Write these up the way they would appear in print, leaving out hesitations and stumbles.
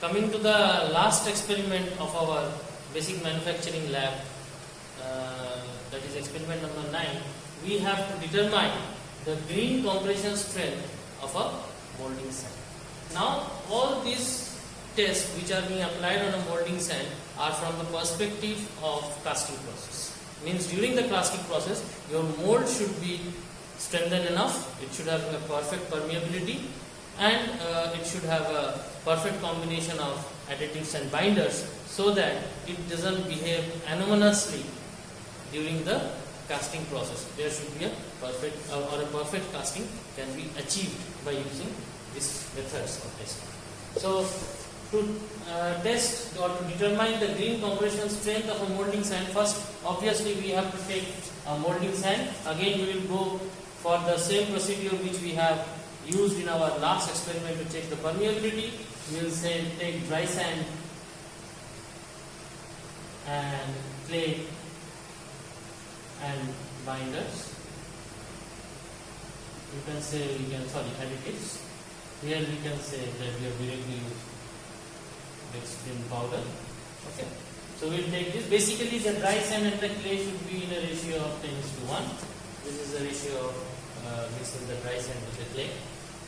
Coming to the last experiment of our basic manufacturing lab, that is experiment number 9, we have to determine the green compression strength of a molding sand. Now all these tests which are being applied on a molding sand are from the perspective of casting process. Means during the casting process your mold should be strengthened enough, it should have a perfect permeability, and it should have a perfect combination of additives and binders so that it doesn't behave anomalously during the casting process. There should be a perfect or a perfect casting can be achieved by using these methods of testing. So to test or to determine the green compression strength of a molding sand, first obviously we have to take a molding sand. Again we will go for the same procedure which we have used in our last experiment to check the permeability. We will say take dry sand and clay and binders. You can say additives. Here we can say that we have directly used dextrin powder. Okay. So we will take this. Basically the dry sand and the clay should be in a ratio of 10:1. This is the ratio of mixing the dry sand with the clay.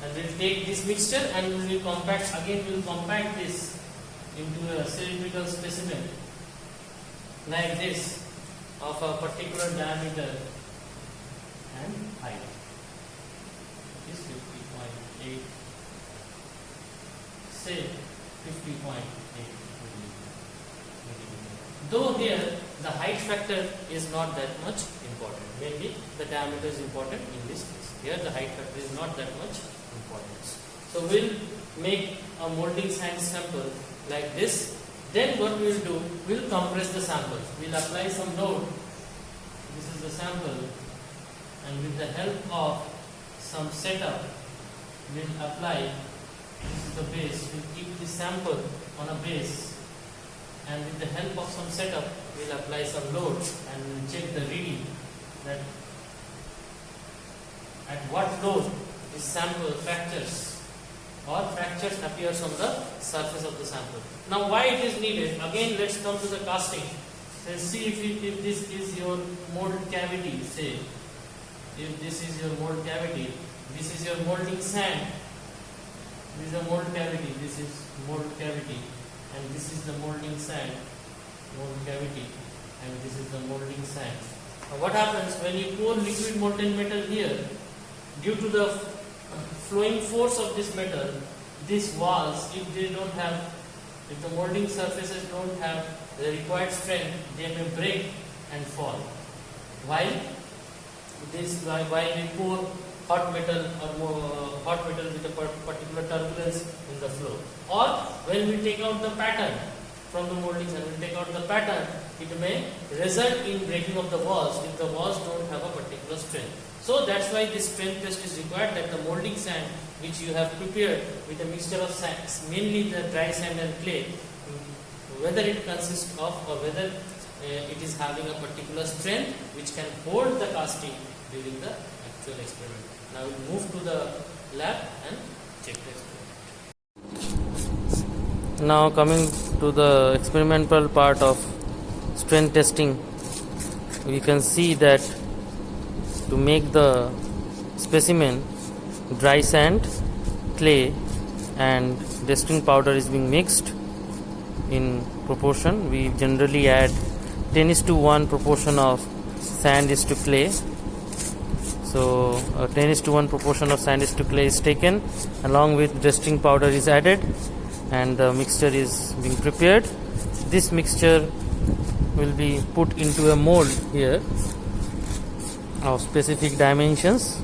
And we will take this mixture and we will compact this into a cylindrical specimen like this of a particular diameter and height. It is 50.8, say 50.8 millimeter. Though here the height factor is not that much important. Mainly the diameter is important in this case. Here the height factor is not that much importance. So we'll make a molding sand sample like this. Then what we will do, we'll compress the sample. We'll apply some load. This is the sample, and with the help of some setup, we'll apply. This is the base. We'll keep the sample on a base, and with the help of some setup, we'll apply some load and we'll check the reading that at what load this sample fractures appears on the surface of the sample. Now why it is needed? Again let's come to the casting. Let's see if this is your mold cavity, say if this is your mold cavity, this is your molding sand, this is a mold cavity, this is mold cavity, and this is the molding sand, mold cavity, and this is the molding sand. Now what happens when you pour liquid molten metal here? Due to the flowing force of this metal, these walls, if the molding surfaces don't have the required strength, they may break and fall. While we pour hot metal with a particular turbulence in the flow, or when we take out the pattern from the moldings and we take out the pattern, it may result in breaking of the walls if the walls don't have a particular strength. So that's why this strength test is required, that the molding sand which you have prepared with a mixture of sands, mainly the dry sand and clay, whether it consists of or whether it is having a particular strength which can hold the casting during the actual experiment. Now we'll move to the lab and check the experiment. Now coming to the experimental part of strength testing, we can see that to make the specimen, dry sand, clay and dextrin powder is being mixed in proportion. We generally add 10:1 proportion of sand is to clay. So 10:1 proportion of sand is to clay is taken, along with dextrin powder is added, and the mixture is being prepared. This mixture will be put into a mold here of specific dimensions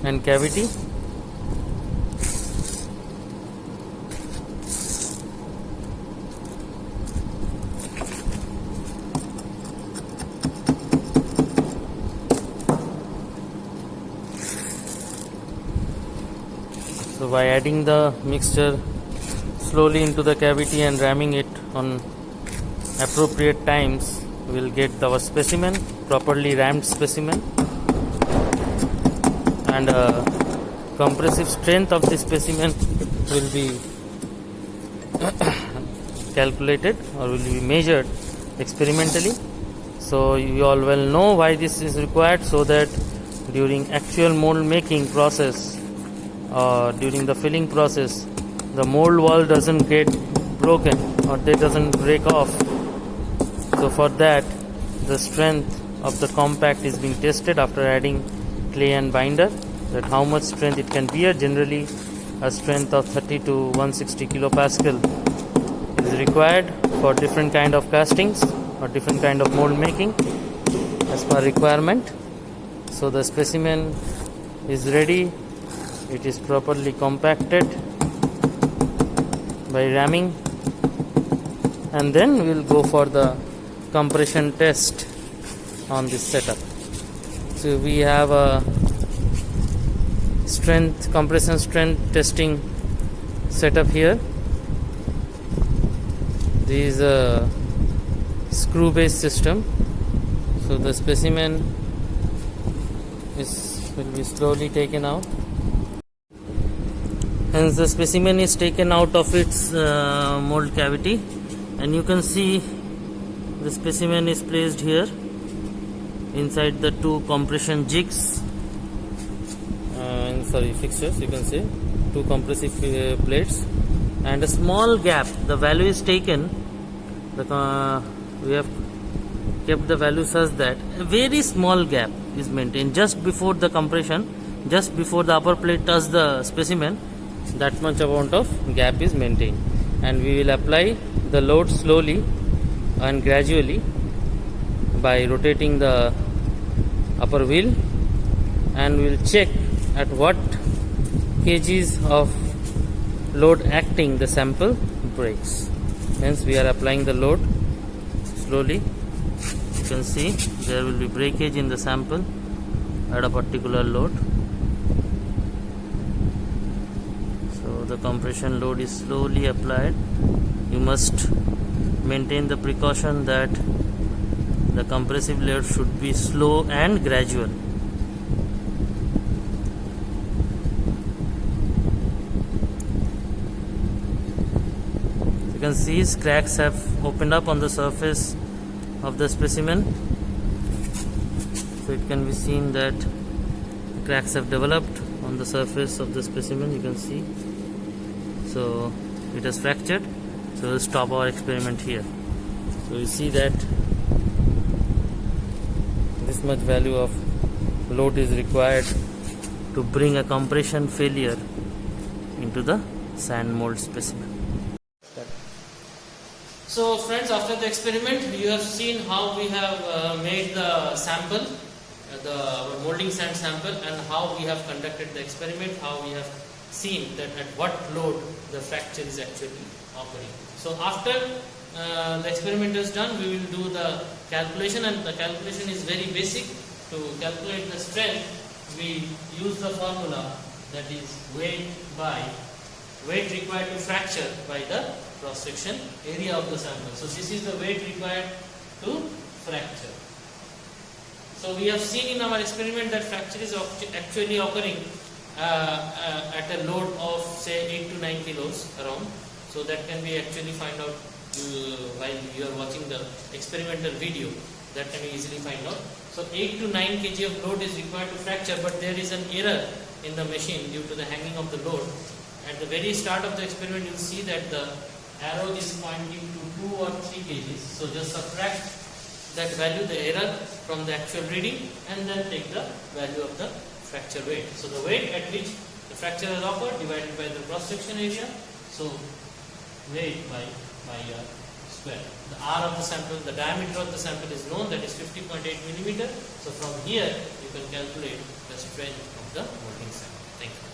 and cavity. So by adding the mixture slowly into the cavity and ramming it on appropriate times, we will get our specimen, properly rammed specimen, and compressive strength of the specimen will be calculated or will be measured experimentally. So you all well know why this is required, so that during actual mold making process or during the filling process, the mold wall doesn't get broken or they doesn't break off. So for that, the strength of the compact is being tested after adding clay and binder, that how much strength it can bear. Generally a strength of 30 to 160 kilopascal is required for different kind of castings or different kind of mold making as per requirement. So the specimen is ready. It is properly compacted by ramming, and then we will go for the compression test on this setup. So we have a compression strength testing setup here. This is a screw based system. So the specimen will be slowly taken out. Hence the specimen is taken out of its mold cavity, and you can see the specimen is placed here inside the two compression jigs, fixtures. You can see two compressive plates and a small gap. The value is taken, we have kept the value such that a very small gap is maintained just before the compression, just before the upper plate touches the specimen. That much amount of gap is maintained, and we will apply the load slowly and gradually by rotating the upper wheel, and we will check at what kgs of load acting the sample breaks. Hence we are applying the load slowly. You can see there will be breakage in the sample at a particular load. So the compression load is slowly applied. You must maintain the precaution that the compressive load should be slow and gradual. You can see cracks have opened up on the surface of the specimen. So it can be seen that cracks have developed on the surface of the specimen. You can see. So it has fractured. So we'll stop our experiment here. So you see that this much value of load is required to bring a compression failure into the sand mold specimen. So friends, after the experiment, you have seen how we have made the sample, our molding sand sample, and how we have conducted the experiment, how we have seen that at what load the fracture is actually occurring. So after the experiment is done, we will do the calculation, and the calculation is very basic. To calculate the strength, we use the formula, that is weight required to fracture by the cross section area of the sample. So this is the weight required to fracture. So we have seen in our experiment that fracture is actually occurring at a load of say 8 to 9 kilos around. So that can be actually find out while you are watching the experimental video. That can be easily find out. So 8 to 9 kg of load is required to fracture, but there is an error in the machine due to the hanging of the load. At the very start of the experiment, you will see that the arrow is pointing to 2 or 3 kgs. So just subtract that value, the error, from the actual reading, and then take the value of the fracture weight. So the weight at which the fracture has occurred divided by the cross section area. So weight by square. The R of the sample, the diameter of the sample is known, that is 50.8 millimeter. So from here you can calculate the strength of the molding sample. Thank you.